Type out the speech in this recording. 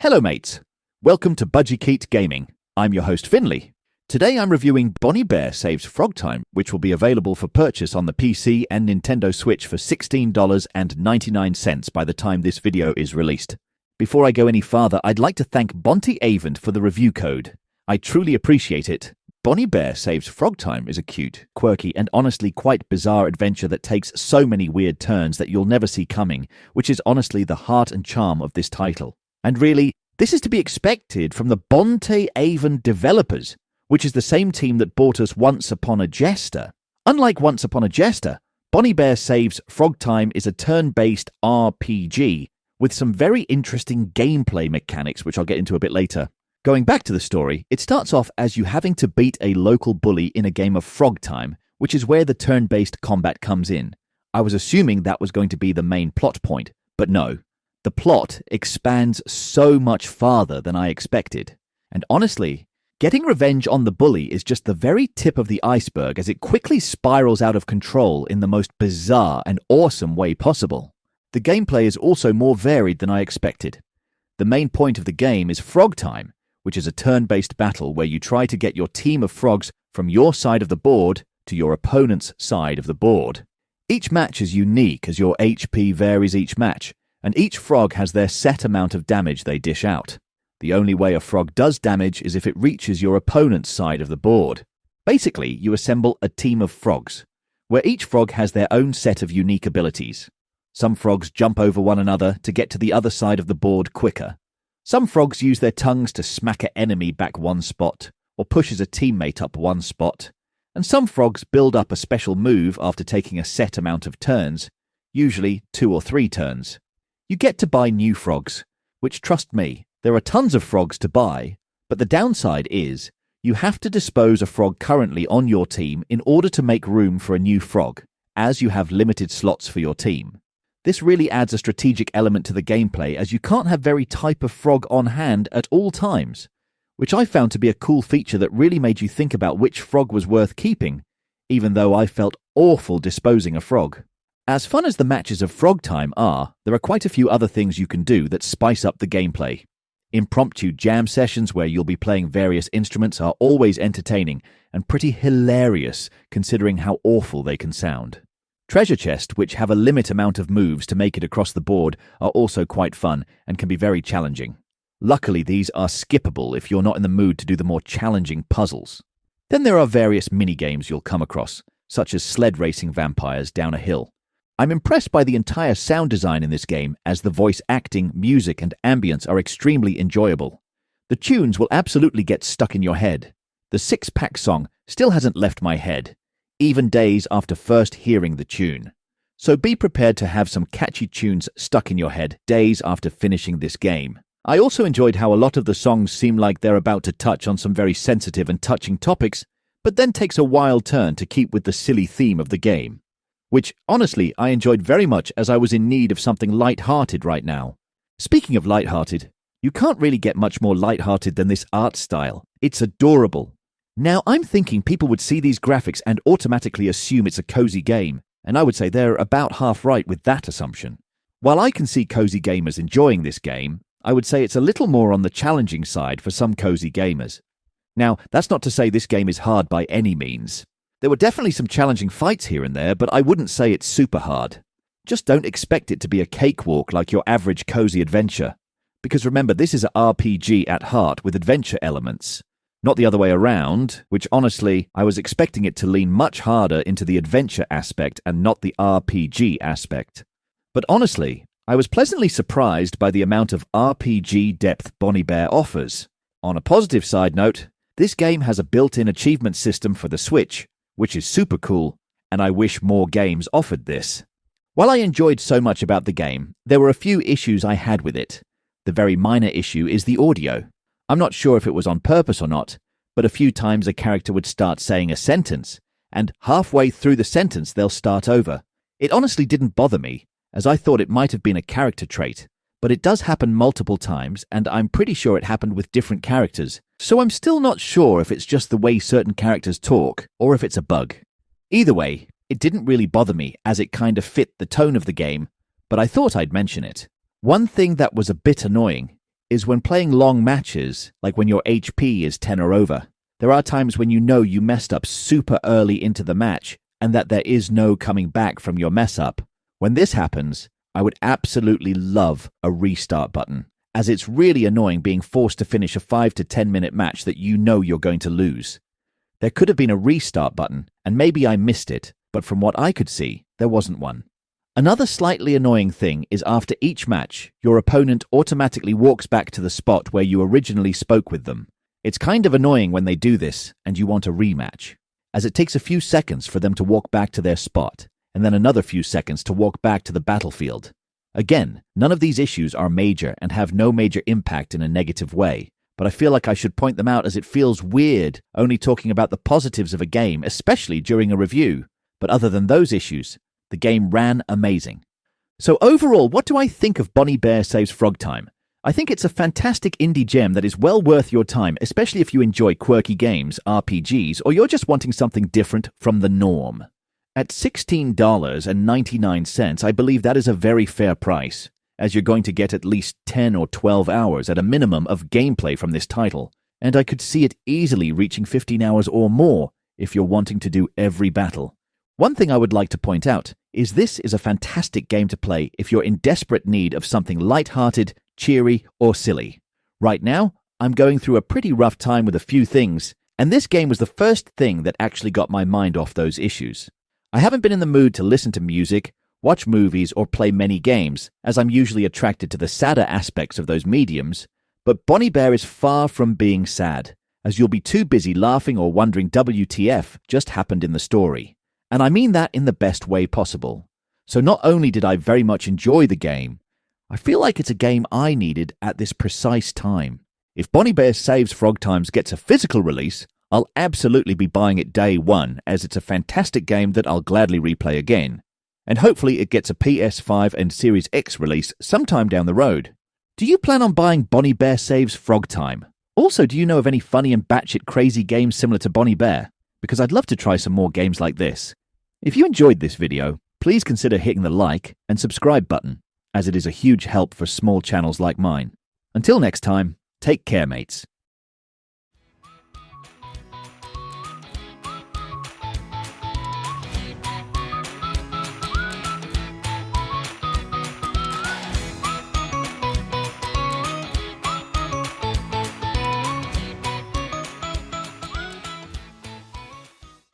Hello mates, welcome to Budgie Gaming. I'm your host Finley. Today I'm reviewing Bonnie Bear Saves Frogtime, which will be available for purchase on the PC and Nintendo Switch for $16.99 by the time this video is released. Before I go any farther, I'd like to thank Bonty Avent for the review code. I truly appreciate it. Bonnie Bear Saves Frogtime is a cute, quirky, and honestly quite bizarre adventure that takes so many weird turns that you'll never see coming, which is honestly the heart and charm of this title. And really, this is to be expected from the Bonty Avent developers, which is the same team that brought us Once Upon a Jester. Unlike Once Upon a Jester, Bonnie Bear Saves Frogtime is a turn-based RPG with some very interesting gameplay mechanics, which I'll get into a bit later. Going back to the story, it starts off as you having to beat a local bully in a game of Frogtime, which is where the turn-based combat comes in. I was assuming that was going to be the main plot point, but no. The plot expands so much farther than I expected. And honestly, getting revenge on the bully is just the very tip of the iceberg as it quickly spirals out of control in the most bizarre and awesome way possible. The gameplay is also more varied than I expected. The main point of the game is Frogtime, which is a turn-based battle where you try to get your team of frogs from your side of the board to your opponent's side of the board. Each match is unique as your HP varies each match, and each frog has their set amount of damage they dish out. The only way a frog does damage is if it reaches your opponent's side of the board. Basically, you assemble a team of frogs, where each frog has their own set of unique abilities. Some frogs jump over one another to get to the other side of the board quicker. Some frogs use their tongues to smack an enemy back one spot, or pushes a teammate up one spot. And some frogs build up a special move after taking a set amount of turns, usually 2 or 3 turns. You get to buy new frogs, which, trust me, there are tons of frogs to buy, but the downside is you have to dispose a frog currently on your team in order to make room for a new frog, as you have limited slots for your team. This really adds a strategic element to the gameplay as you can't have very type of frog on hand at all times, which I found to be a cool feature that really made you think about which frog was worth keeping, even though I felt awful disposing a frog. As fun as the matches of Frogtime are, there are quite a few other things you can do that spice up the gameplay. Impromptu jam sessions where you'll be playing various instruments are always entertaining and pretty hilarious considering how awful they can sound. Treasure chests, which have a limit amount of moves to make it across the board, are also quite fun and can be very challenging. Luckily, these are skippable if you're not in the mood to do the more challenging puzzles. Then there are various mini-games you'll come across, such as sled racing vampires down a hill. I'm impressed by the entire sound design in this game, as the voice acting, music, and ambience are extremely enjoyable. The tunes will absolutely get stuck in your head. The Six-Pack song still hasn't left my head, even days after first hearing the tune. So be prepared to have some catchy tunes stuck in your head days after finishing this game. I also enjoyed how a lot of the songs seem like they're about to touch on some very sensitive and touching topics, but then takes a wild turn to keep with the silly theme of the game, which, honestly, I enjoyed very much as I was in need of something light-hearted right now. Speaking of light-hearted, you can't really get much more light-hearted than this art style. It's adorable. Now, I'm thinking people would see these graphics and automatically assume it's a cozy game, and I would say they're about half right with that assumption. While I can see cozy gamers enjoying this game, I would say it's a little more on the challenging side for some cozy gamers. Now, that's not to say this game is hard by any means. There were definitely some challenging fights here and there, but I wouldn't say it's super hard. Just don't expect it to be a cakewalk like your average cozy adventure. Because remember, this is an RPG at heart with adventure elements. Not the other way around, which honestly, I was expecting it to lean much harder into the adventure aspect and not the RPG aspect. But honestly, I was pleasantly surprised by the amount of RPG depth Bonnie Bear offers. On a positive side note, this game has a built-in achievement system for the Switch, which is super cool, and I wish more games offered this. While I enjoyed so much about the game, there were a few issues I had with it. The very minor issue is the audio. I'm not sure if it was on purpose or not, but a few times a character would start saying a sentence, and halfway through the sentence they'll start over. It honestly didn't bother me, as I thought it might have been a character trait, but it does happen multiple times, and I'm pretty sure it happened with different characters, so I'm still not sure if it's just the way certain characters talk, or if it's a bug. Either way, it didn't really bother me, as it kind of fit the tone of the game, but I thought I'd mention it. One thing that was a bit annoying is when playing long matches, like when your HP is 10 or over. There are times when you know you messed up super early into the match and that there is no coming back from your mess up. When this happens, I would absolutely love a restart button, as it's really annoying being forced to finish a 5 to 10 minute match that you know you're going to lose. There could have been a restart button, and maybe I missed it, but from what I could see, there wasn't one. Another slightly annoying thing is after each match, your opponent automatically walks back to the spot where you originally spoke with them. It's kind of annoying when they do this and you want a rematch, as it takes a few seconds for them to walk back to their spot, and then another few seconds to walk back to the battlefield. Again, none of these issues are major and have no major impact in a negative way, but I feel like I should point them out as it feels weird only talking about the positives of a game, especially during a review. But other than those issues, the game ran amazing. So overall, what do I think of Bonnie Bear Saves Frogtime? I think it's a fantastic indie gem that is well worth your time, especially if you enjoy quirky games, RPGs, or you're just wanting something different from the norm. At $16.99, I believe that is a very fair price, as you're going to get at least 10 or 12 hours at a minimum of gameplay from this title, and I could see it easily reaching 15 hours or more if you're wanting to do every battle. One thing I would like to point out is this is a fantastic game to play if you're in desperate need of something light-hearted, cheery, or silly. Right now, I'm going through a pretty rough time with a few things, and this game was the first thing that actually got my mind off those issues. I haven't been in the mood to listen to music, watch movies, or play many games, as I'm usually attracted to the sadder aspects of those mediums, but Bonnie Bear is far from being sad, as you'll be too busy laughing or wondering WTF just happened in the story. And I mean that in the best way possible. So not only did I very much enjoy the game, I feel like it's a game I needed at this precise time. If Bonnie Bear Saves Frogtime gets a physical release, I'll absolutely be buying it day one, as it's a fantastic game that I'll gladly replay again. And hopefully it gets a PS5 and Series X release sometime down the road. Do you plan on buying Bonnie Bear Saves Frogtime? Also, do you know of any funny and batshit crazy games similar to Bonnie Bear? Because I'd love to try some more games like this. If you enjoyed this video, please consider hitting the like and subscribe button, as it is a huge help for small channels like mine. Until next time, take care, mates.